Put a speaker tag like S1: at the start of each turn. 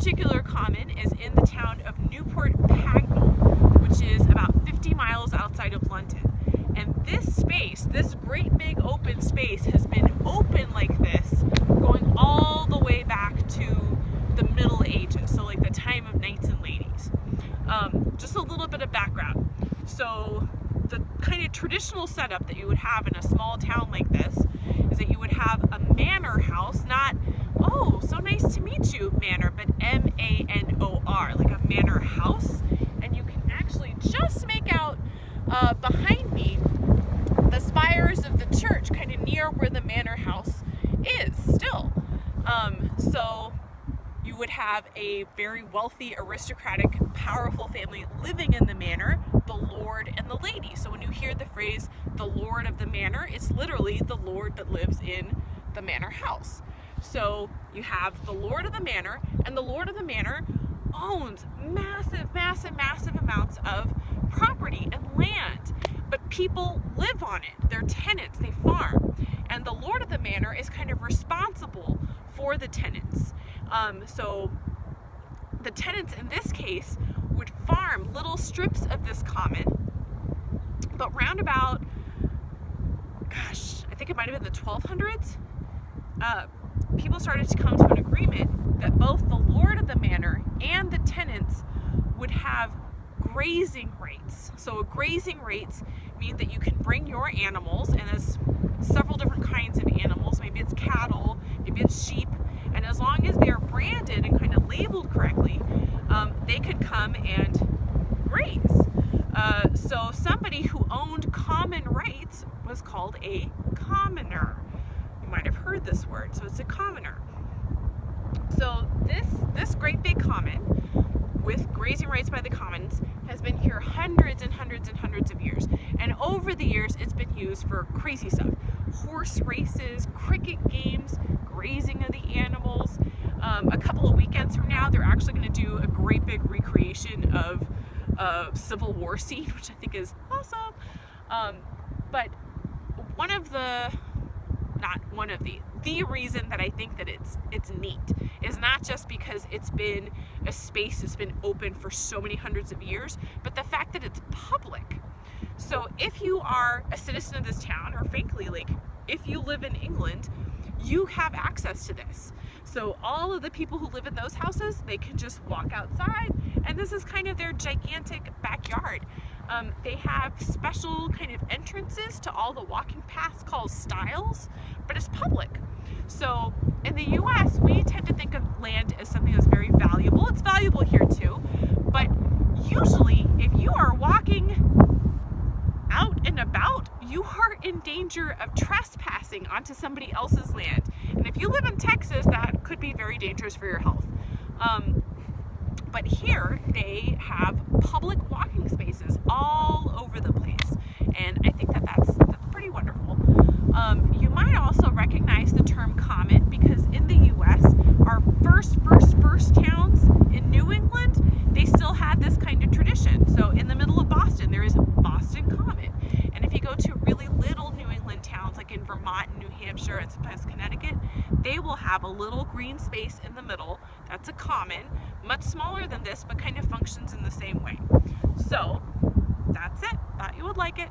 S1: particular common is in the town of Newport Pagnell, which is about 50 miles outside of London. And this space, this great big open space, has been open like this going all the way back to the Middle Ages, so like the time of knights and ladies. Just a little bit of background. So the kind of traditional setup that you would have in a small town like this is that you would have a manor house, not, oh, so nice to meet you, manor, but M-A-N-O-R, like a manor house. And you can actually just make out behind me the spires of the church, kind of near where the manor house is still. So you would have a very wealthy, aristocratic, powerful family living in the manor, the lord and the lady. So when you hear the phrase, the lord of the manor, it's literally the lord that lives in the manor house. So you have the lord of the manor, and the lord of the manor owns massive, massive, massive amounts of property and land. But people live on it. They're tenants, they farm. And the lord of the manor is kind of responsible for the tenants. So the tenants in this case would farm little strips of this common, but round about, gosh, I think it might have been the 1200s, people started to come to an agreement that both the lord of the manor and the tenants would have grazing rates. So grazing rates mean that you can bring your animals, and there's several different kinds of animals. Maybe it's cattle, maybe it's sheep, and as long as they're branded and kind of labeled correctly, they could come and graze. So somebody who owned common rights was called a commoner. You might have heard this word, so it's a commoner. So this great big common with grazing rights by the commons has been here hundreds and hundreds and hundreds of years. And over the years, it's been used for crazy stuff. Horse races, cricket games, grazing of the animals. A couple of weekends from now, they're actually going to do a great big recreation of a Civil War scene, which I think is awesome. But the reason that I think that it's neat is not just because it's been a space that's been open for so many hundreds of years, but the fact that it's public. So if you are a citizen of this town, or frankly, like if you live in England, you have access to this. So all of the people who live in those houses, they can just walk outside, and this is kind of their gigantic backyard. They have special kind of entrances to all the walking paths called stiles, but it's public. So in the US, we tend to think of land as something that's very valuable. It's valuable here too, but usually if you are walking out and about, you are in danger of trespassing onto somebody else's land. And if you live in Texas, that could be very dangerous for your health. But here they have public walking spaces all over the place, and I think that that's pretty wonderful. You might also recognize the term common because in the US, our first towns in New England, they still had this kind of tradition. So in the middle of Boston, there is Boston Common. And if you go to really little New England towns like in Vermont and New Hampshire and sometimes Connecticut, they will have a little green space in the middle. That's a common, much smaller than this, but kind of functions in the same way. So that's it. Thought you would like it.